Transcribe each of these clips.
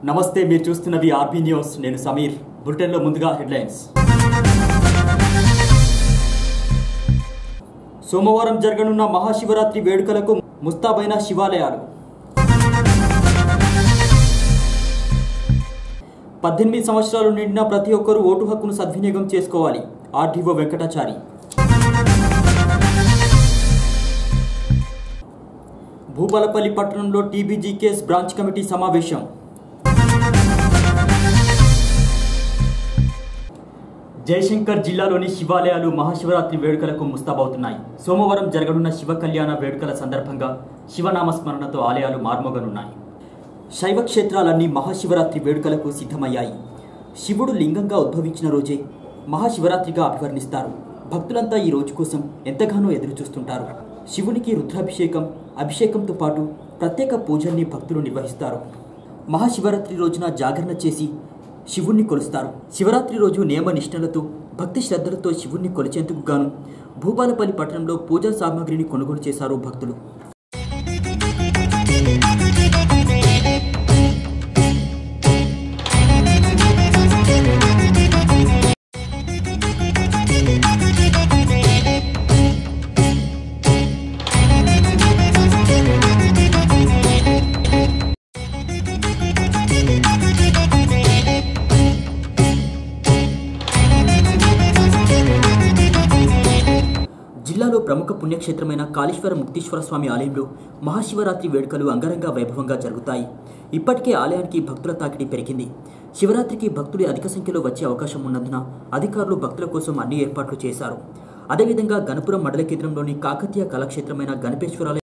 నమస్తే, మీరు చూస్తున్నవి RB news. నేను సమీర్. బులెటిన్లో ముందుగా హెడ్లైన్స్. సోమవారం జరగనున్న మహాశివరాత్రి వేడుకలకు ముస్తాబైన శివాలయాలు. 18 సంవత్సరాలు నిండిన ప్రతి ఒక్కరూ ఓటు హక్కును సద్వినియోగం చేసుకోవాలి. ఆర్డీఓ వెంకటాచారి. భూపాలపల్లి పట్టణంలో టీబీజీకేఎస్ బ్రాంచ్ కమిటీ సమావేశం. జయశంకర్ జిల్లాలోని శివాలయాలు మహాశివరాత్రి వేడుకలకు ముస్తాబవుతున్నాయి. సోమవారం జరగనున్న శివ కళ్యాణ వేడుకల సందర్భంగా శివనామస్మరణతో ఆలయాలు మార్మోగనున్నాయి. శైవ క్షేత్రాలన్నీ మహాశివరాత్రి వేడుకలకు సిద్ధమయ్యాయి. శివుడు లింగంగా ఉద్భవించిన రోజే మహాశివరాత్రిగా అభివర్ణిస్తారు. భక్తులంతా ఈ రోజు కోసం ఎంతగానో ఎదురుచూస్తుంటారు. శివునికి రుద్రాభిషేకం, అభిషేకంతో పాటు ప్రత్యేక పూజల్ని భక్తులు నిర్వహిస్తారు. మహాశివరాత్రి రోజున జాగరణ చేసి శివుణ్ణి కొలుస్తారు. శివరాత్రి రోజు నియమ నిష్టలతో భక్తి శ్రద్ధలతో శివుణ్ణి కొలిచేందుకు గాను భూపాలపల్లి పట్టణంలో పూజా సామాగ్రిని కొనుగోలు చేశారు భక్తులు. జిల్లాలో ప్రముఖ పుణ్యక్షేత్రమైన కాళేశ్వర ముక్తేశ్వర స్వామి ఆలయంలో మహాశివరాత్రి వేడుకలు అంగరంగ వైభవంగా జరుగుతాయి. ఇప్పటికే ఆలయానికి భక్తుల తాకిడి పెరిగింది. శివరాత్రికి భక్తులు అధిక సంఖ్యలో వచ్చే అవకాశం ఉన్నందున అధికారులు భక్తుల కోసం అన్ని ఏర్పాట్లు చేశారు. అదేవిధంగా గణపురం మండల కేంద్రంలోని కాకతీయ కళాక్షేత్రమైన గణపేశ్వరాలయం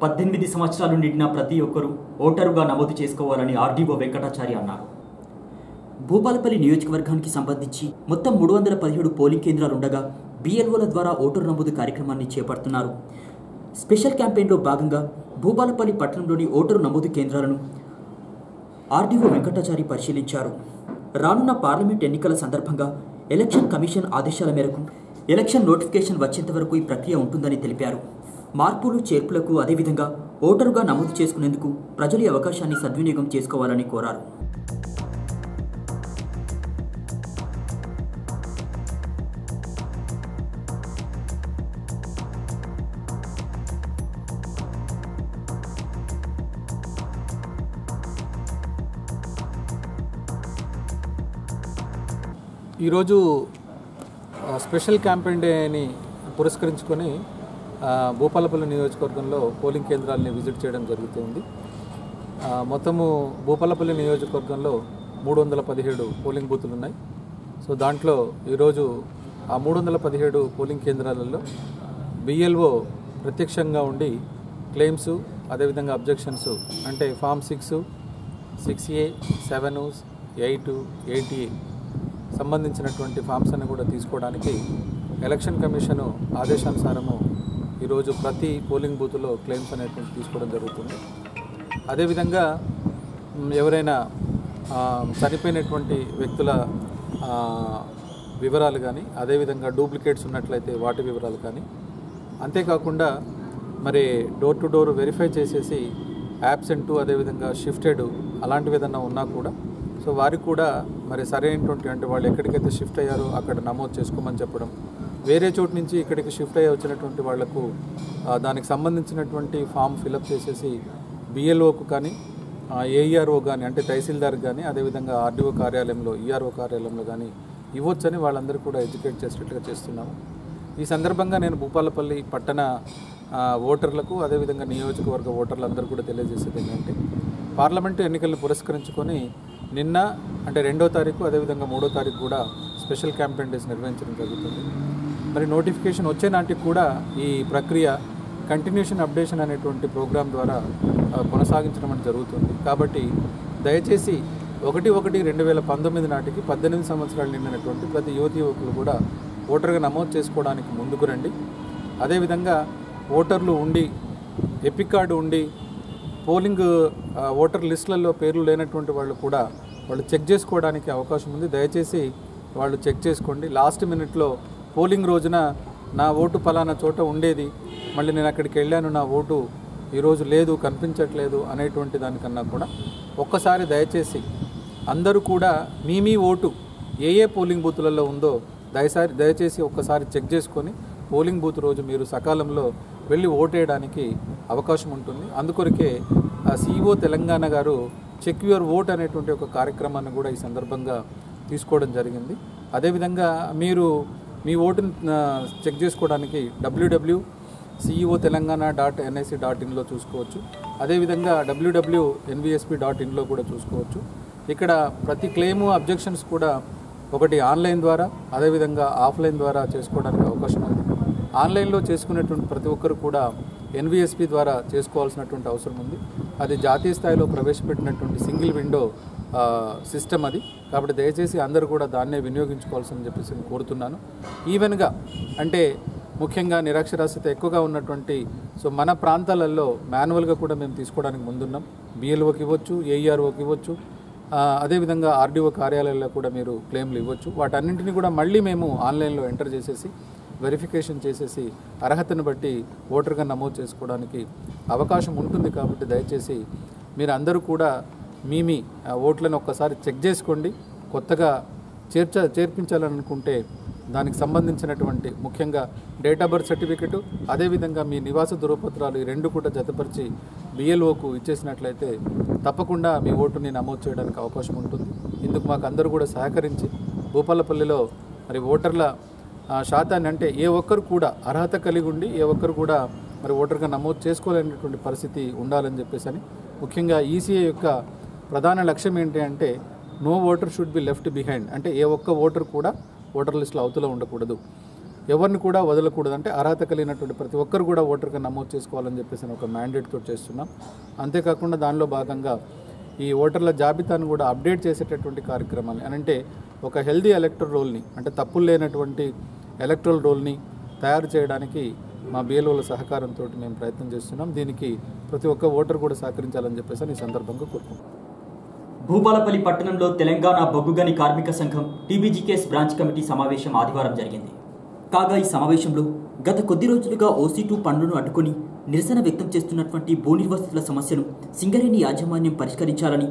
పద్దెనిమిది సంవత్సరాలు నిండిన ప్రతి ఒక్కరూ ఓటరుగా నమోదు చేసుకోవాలని ఆర్డీఓ వెంకటాచారి అన్నారు. భూపాలపల్లి నియోజకవర్గానికి సంబంధించి మొత్తం 317 పోలింగ్ కేంద్రాలుండగా బిఎల్ఓల ద్వారా ఓటరు నమోదు కార్యక్రమాన్ని చేపడుతున్నారు. స్పెషల్ క్యాంపెయిన్లో భాగంగా భూపాలపల్లి పట్టణంలోని ఓటరు నమోదు కేంద్రాలను ఆర్డీఓ వెంకటాచారి పరిశీలించారు. రానున్న పార్లమెంట్ ఎన్నికల సందర్భంగా ఎలక్షన్ కమిషన్ ఆదేశాల మేరకు ఎలక్షన్ నోటిఫికేషన్ వచ్చేంత వరకు ఈ ప్రక్రియ ఉంటుందని తెలిపారు. మార్పులు చేర్పులకు అదేవిధంగా ఓటరుగా నమోదు చేసుకునేందుకు ప్రజలు ఈ అవకాశాన్ని సద్వినియోగం చేసుకోవాలని కోరారు. ఈరోజు స్పెషల్ క్యాంపెయిన్ డేని పురస్కరించుకొని భూపాలపల్లి నియోజకవర్గంలో పోలింగ్ కేంద్రాలని విజిట్ చేయడం జరుగుతుంది. మొత్తము భూపాలపల్లి నియోజకవర్గంలో 317 పోలింగ్ బూతులు ఉన్నాయి. సో దాంట్లో ఈరోజు ఆ 317 పోలింగ్ కేంద్రాలలో బిఎల్ఓ ప్రత్యక్షంగా ఉండి క్లెయిమ్స్ అదేవిధంగా అబ్జెక్షన్స్ అంటే ఫామ్ 6, 6A, 7, 8, 8A సంబంధించినటువంటి ఫామ్స్ అన్ని కూడా తీసుకోవడానికి ఎలక్షన్ కమిషను ఆదేశానుసారము ఈరోజు ప్రతి పోలింగ్ బూత్లో క్లెయిమ్స్ అనేటువంటి తీసుకోవడం జరుగుతుంది. అదేవిధంగా ఎవరైనా చనిపోయినటువంటి వ్యక్తుల వివరాలు కానీ అదేవిధంగా డూప్లికేట్స్ ఉన్నట్లయితే వాటి వివరాలు కానీ అంతేకాకుండా మరి డోర్ టు డోర్ వెరిఫై చేసేసి యాబ్సెంట్ అదేవిధంగా షిఫ్టెడ్ అలాంటివి ఏదన్నా ఉన్నా కూడా సో వారికి కూడా మరి సరైనటువంటి అంటే వాళ్ళు ఎక్కడికైతే షిఫ్ట్ అయ్యారో అక్కడ నమోదు చేసుకోమని చెప్పడం, వేరే చోటు నుంచి ఇక్కడికి షిఫ్ట్ అయ్యి వచ్చినటువంటి వాళ్లకు దానికి సంబంధించినటువంటి ఫామ్ ఫిలప్ చేసేసి బిఎల్ఓకు కానీ ఏఈఆర్ఓ కానీ అంటే తహసీల్దార్ కానీ అదేవిధంగా ఆర్డీఓ కార్యాలయంలో ఈఆర్ఓ కార్యాలయంలో కానీ ఇవ్వొచ్చని వాళ్ళందరూ కూడా ఎడ్యుకేట్ చేసేటట్టుగా చేస్తున్నాము. ఈ సందర్భంగా నేను భూపాలపల్లి పట్టణ ఓటర్లకు అదేవిధంగా నియోజకవర్గ ఓటర్లందరూ కూడా తెలియజేసేది ఏంటంటే పార్లమెంటు ఎన్నికలను పురస్కరించుకొని నిన్న అంటే 2వ తారీఖు అదేవిధంగా 3వ తారీఖు కూడా స్పెషల్ క్యాంపెయిన్ డేస్ నిర్వహించడం జరుగుతుంది. మరి నోటిఫికేషన్ వచ్చే నాటికి కూడా ఈ ప్రక్రియ కంటిన్యూషన్ అప్డేషన్ అనేటువంటి ప్రోగ్రాం ద్వారా కొనసాగించడం అనేది జరుగుతుంది. కాబట్టి దయచేసి 1/1/2019 నాటికి 18 సంవత్సరాలు నిండినటువంటి ప్రతి యువకులు కూడా ఓటర్గా నమోదు చేసుకోవడానికి ముందుకు రండి. అదేవిధంగా ఓటర్లు ఉండి ఎపిక్ కార్డు ఉండి పోలింగ్ ఓటర్ లిస్టులలో పేర్లు లేనటువంటి వాళ్ళు కూడా వాళ్ళు చెక్ చేసుకోవడానికి అవకాశం ఉంది. దయచేసి వాళ్ళు చెక్ చేసుకోండి. లాస్ట్ మినిట్లో పోలింగ్ రోజున నా ఓటు పలానా చోట ఉండేది, మళ్ళీ నేను అక్కడికి వెళ్ళాను, నా ఓటు ఈరోజు లేదు, కనిపించట్లేదు అనేటువంటి దానికన్నా కూడా ఒక్కసారి దయచేసి అందరూ కూడా మీ ఓటు ఏ పోలింగ్ బూతులలో ఉందో దయచేసి ఒక్కసారి చెక్ చేసుకొని పోలింగ్ బూత్ రోజు మీరు సకాలంలో వెళ్ళి ఓటేయడానికి అవకాశం ఉంటుంది. అందుకొరకే సిఇఓ తెలంగాణ గారు చెక్ యువర్ ఓట్ అనేటువంటి ఒక కార్యక్రమాన్ని కూడా ఈ సందర్భంగా తీసుకోవడం జరిగింది. అదేవిధంగా మీరు మీ ఓటును చెక్ చేసుకోవడానికి www.ceotelangana.nic.in చూసుకోవచ్చు. అదేవిధంగా www.nvsp.in కూడా చూసుకోవచ్చు. ఇక్కడ ప్రతి క్లెయిము అబ్జెక్షన్స్ కూడా ఒకటి ఆన్లైన్ ద్వారా అదేవిధంగా ఆఫ్లైన్ ద్వారా చేసుకోవడానికి అవకాశం ఉంది. ఆన్లైన్లో చేసుకునేటువంటి ప్రతి ఒక్కరు కూడా ఎన్విఎస్పి ద్వారా చేసుకోవాల్సినటువంటి అవసరం ఉంది. అది జాతీయ స్థాయిలో ప్రవేశపెట్టినటువంటి సింగిల్ విండో సిస్టమ్ అది. కాబట్టి దయచేసి అందరూ కూడా దాన్నే వినియోగించుకోవాల్సిందని చెప్పేసి నేను కోరుతున్నాను. ఈవెన్గా అంటే ముఖ్యంగా నిరక్షరాస్యత ఎక్కువగా ఉన్నటువంటి మన ప్రాంతాలలో మాన్యువల్గా కూడా మేము తీసుకోవడానికి ముందున్నాం. బిఎల్ఓకి ఇవ్వచ్చు, ఏఈఆర్ఓకి ఇవ్వచ్చు, అదేవిధంగా ఆర్డీఓ కార్యాలయాల్లో కూడా మీరు క్లెయిమ్లు ఇవ్వచ్చు. వాటన్నింటినీ కూడా మళ్ళీ మేము ఆన్లైన్లో ఎంటర్ చేసేసి వెరిఫికేషన్ చేసేసి అర్హతను బట్టి ఓటర్గా నమోదు చేసుకోవడానికి అవకాశం ఉంటుంది. కాబట్టి దయచేసి మీరు అందరూ కూడా మీ ఓట్లను ఒక్కసారి చెక్ చేసుకోండి. కొత్తగా చేర్పించాలనుకుంటే దానికి సంబంధించినటువంటి ముఖ్యంగా డేట్ ఆఫ్ బర్త్ సర్టిఫికెటు అదేవిధంగా మీ నివాస ధృవపత్రాలు ఈ రెండు కూడా జతపరిచి బిఎల్ఓకు ఇచ్చేసినట్లయితే తప్పకుండా మీ ఓటుని నమోదు చేయడానికి అవకాశం ఉంటుంది. ఇందుకు మాకు అందరూ కూడా సహకరించి భూపాలపల్లిలో మరి ఓటర్ల శాతాన్ని అంటే ఏ ఒక్కరు కూడా అర్హత కలిగి ఉండి ఏ ఒక్కరు కూడా మరి ఓటర్గా నమోదు చేసుకోలేనటువంటి పరిస్థితి ఉండాలని చెప్పేసి అని ముఖ్యంగా ఈసీఐ యొక్క ప్రధాన లక్ష్యం ఏంటి అంటే no voter should be left behind. అంటే ఏ ఒక్క ఓటర్ కూడా ఓటర్ లిస్టులో అవతల ఉండకూడదు, ఎవరిని కూడా వదలకూడదు. అంటే అర్హత కలిగినటువంటి ప్రతి ఒక్కరు కూడా ఓటర్గా నమోదు చేసుకోవాలని చెప్పేసి ఒక మ్యాండేట్తో చేస్తున్నాం. అంతేకాకుండా దానిలో భాగంగా ఈ ఓటర్ల జాబితాను కూడా అప్డేట్ చేసేటటువంటి కార్యక్రమాన్ని అంటే ఒక హెల్దీ ఎలక్టరల్ రోల్ని అంటే తప్పులు లేనటువంటి ఎలక్టరల్ రోల్ని తయారు చేయడానికి మా బిఎల్ఓల సహకారంతో మేము ప్రయత్నం చేస్తున్నాం. దీనికి ప్రతి ఒక్క ఓటర్ కూడా సహకరించాలని చెప్పేసి ఈ సందర్భంగా కోరుకుంటున్నాం. భూపాలపల్లి పట్టణంలో తెలంగాణ బొగ్గుగని కార్మిక సంఘం టీబీజీకేఎస్ బ్రాంచ్ కమిటీ సమావేశం ఆదివారం జరిగింది. కాగా ఈ సమావేశంలో గత కొద్ది రోజులుగా OC2 పనులను అడ్డుకొని నిరసన వ్యక్తం చేస్తున్నటువంటి భూ నిర్వాసితుల సమస్యను సింగరేణి యాజమాన్యం పరిష్కరించాలని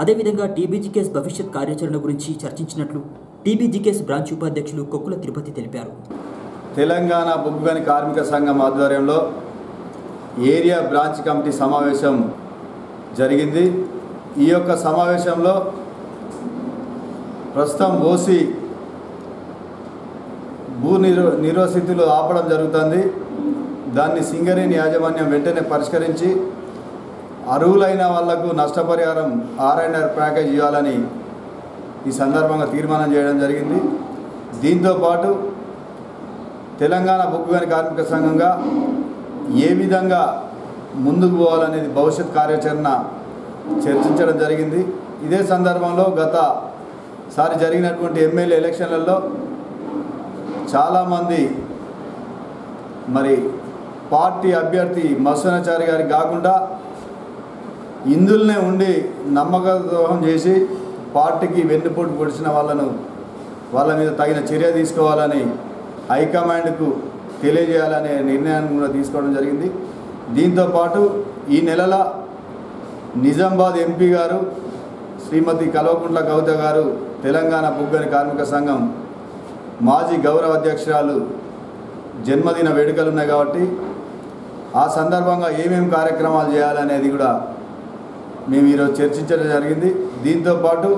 అదేవిధంగా టీబీజీకేఎస్ భవిష్యత్ కార్యాచరణ గురించి చర్చించినట్లు టీబీజీకేఎస్ బ్రాంచ్ ఉపాధ్యక్షులు కొక్కుల తిరుపతి తెలిపారు. తెలంగాణ బొగ్గుగని కార్మిక సంఘం ఆధ్వర్యంలో ఏరియా బ్రాంచ్ కమిటీ సమావేశం జరిగింది. ఈ యొక్క సమావేశంలో ప్రస్తుతం ఓసీ భూ నిర్వసితులు ఆపడం జరుగుతుంది. దాన్ని సింగరేణి యాజమాన్యం వెంటనే పరిష్కరించి అర్హులైన వాళ్లకు నష్టపరిహారం R&R ప్యాకేజ్ ఇవ్వాలని ఈ సందర్భంగా తీర్మానం చేయడం జరిగింది. దీంతోపాటు తెలంగాణ బొగ్గుగని కార్మిక సంఘంగా ఏ విధంగా ముందుకు పోవాలనేది భవిష్యత్ కార్యాచరణ చర్చించడం జరిగింది. ఇదే సందర్భంలో గతసారి జరిగినటువంటి ఎమ్మెల్యే ఎలక్షన్లలో చాలామంది మరి పార్టీ అభ్యర్థి మత్స్యనాచారి గారికి కాకుండా ఇందులోనే ఉండి నమ్మక ద్రోహం చేసి పార్టీకి వెన్నుపోటు పొడిచిన వాళ్ళ మీద తగిన చర్య తీసుకోవాలని హైకమాండ్కు తెలియజేయాలనే నిర్ణయాన్ని కూడా తీసుకోవడం జరిగింది. దీంతోపాటు ఈ నెలలో నిజామాబాద్ ఎంపీ గారు శ్రీమతి కల్వకుంట్ల కవిత గారు తెలంగాణ బుగ్గని కార్మిక సంఘం మాజీ గౌరవ అధ్యక్షురాలు జన్మదిన వేడుకలు ఉన్నాయి కాబట్టి ఆ సందర్భంగా ఏమేమి కార్యక్రమాలు చేయాలనేది కూడా మేము ఈరోజు చర్చించడం జరిగింది. దీంతోపాటు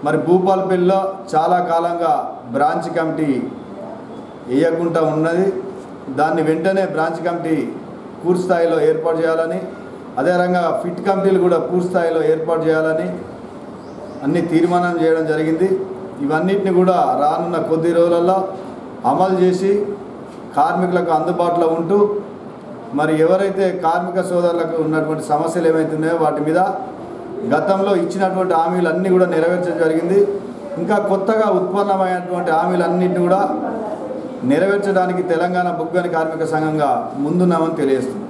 మరి భూపాలపల్లిలో చాలా కాలంగా బ్రాంచ్ కమిటీ వేయకుండా ఉన్నది. దాన్ని వెంటనే బ్రాంచ్ కమిటీ పూర్తి స్థాయిలో ఏర్పాటు చేయాలని, అదే రకంగా ఫిట్ కమిటీలు కూడా పూర్తి స్థాయిలో ఏర్పాటు చేయాలని అన్ని తీర్మానం చేయడం జరిగింది. ఇవన్నిటిని కూడా రానున్న కొద్ది రోజులలో అమలు చేసి కార్మికులకు అందుబాటులో ఉంటూ మరి ఎవరైతే కార్మిక సోదరులకు ఉన్నటువంటి సమస్యలు ఏమైతున్నాయో వాటి మీద గతంలో ఇచ్చినటువంటి హామీలన్నీ కూడా నెరవేర్చడం జరిగింది. ఇంకా కొత్తగా ఉత్పన్నమైనటువంటి హామీలన్నింటినీ కూడా నెరవేర్చడానికి తెలంగాణ బుగ్గని కార్మిక సంఘంగా ముందున్నామని తెలియజేస్తుంది.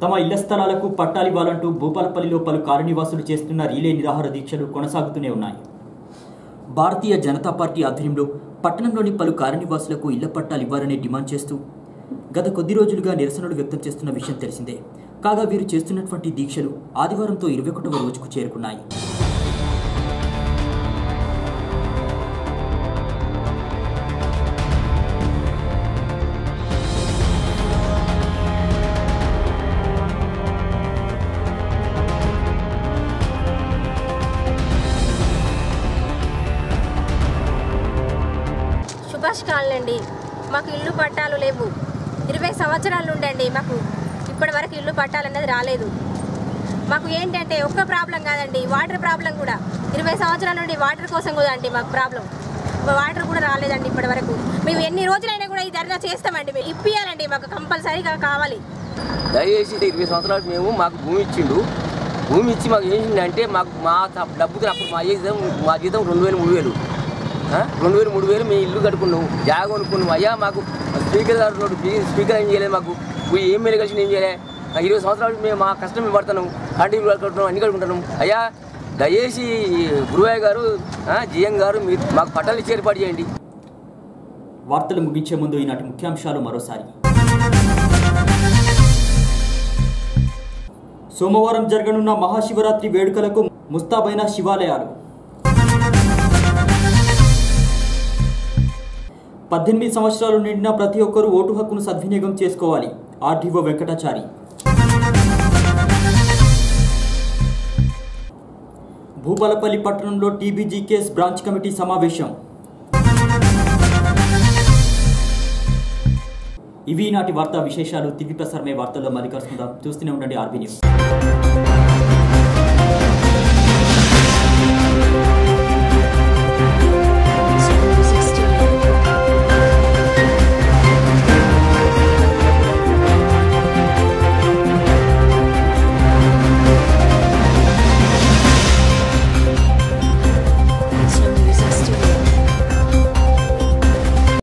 తమ ఇళ్ల స్థలాలకు పట్టాలివ్వాలంటూ భూపాలపల్లిలో పలు కాలనీవాసులు చేస్తున్న రీలే నిరాహార దీక్షలు కొనసాగుతూనే ఉన్నాయి. భారతీయ జనతా పార్టీ ఆధ్వర్యంలో పట్టణంలోని పలు కాలనీవాసులకు ఇళ్ల పట్టాలు ఇవ్వాలని డిమాండ్ చేస్తూ గత కొద్ది రోజులుగా నిరసనలు వ్యక్తం చేస్తున్న విషయం తెలిసిందే. కాగా వీరు చేస్తున్నటువంటి దీక్షలు ఆదివారంతో 21వ రోజుకు చేరుకున్నాయి. సుభాష్ కాలనండి. మాకు ఇల్లు పట్టాలు లేవు. 20 సంవత్సరాలు ఉండండి. మాకు ఇప్పటి వరకు ఇల్లు పట్టాలు అనేది రాలేదు. మాకు ఏంటంటే ఒక్క ప్రాబ్లం కాదండి, వాటర్ ప్రాబ్లం కూడా 20 సంవత్సరాల నుండి వాటర్ కోసం కూడా అండి మాకు ప్రాబ్లం. వాటర్ కూడా రాలేదండి ఇప్పటి వరకు. మేము ఎన్ని రోజులైనా కూడా ఈ ధర్నా చేస్తామండి. మేము ఇప్పియాలండి, మాకు కంపల్సరీగా కావాలి. దయచేసి 20 సంవత్సరాలు మేము మాకు భూమి ఇచ్చిండు. భూమి ఇచ్చి మాకు ఏం చేసిందంటే మాకు మా డబ్బుతో అప్పుడు మా జీతం 2000 3000 2000 3000 మేము ఇల్లు కట్టుకున్నాము, జాగా కొనుక్కున్నాము. అయ్యా మాకు స్పీకర్ గారు స్పీకర్ ఏం చేయలేదు, మాకు ఎమ్మెల్యే కలిసి ఏం చేయలే. 20 సంవత్సరాలు మేము మా కష్టం మేము పడుతున్నాం, కంటిన్యూ కట్టుకుంటున్నాం, అన్ని కట్టుకుంటున్నాం. అయ్యా దయచేసి గురువయ్య గారు, జిఎం గారు మీరు మాకు పట్టాలు ఇచ్చి ఏర్పాటు చేయండి. వార్తలు ముగించే ముందు ఈనాటి ముఖ్యాంశాలు మరోసారి. సోమవారం జరగనున్న మహాశివరాత్రి వేడుకలకు ముస్తాబైన శివాలయాలు. 18 సంవత్సరాలు నిండిన ప్రతి ఒక్కరూ ఓటు హక్కును సద్వినియోగం చేసుకోవాలి. ఆర్డీఓ వెంకటాచారి. భూపాలపల్లి పట్టణంలో టీబీజీ కేస్ బ్రాంచ్ కమిటీ సమావేశం. ఇవి నాటి వార్తా విశేషాలు. తిరిగి ప్రసారమే వార్తల్లో మళ్ళీ కలుసుకుందాం. చూస్తూనే ఉండండి ఆర్బీ న్యూస్.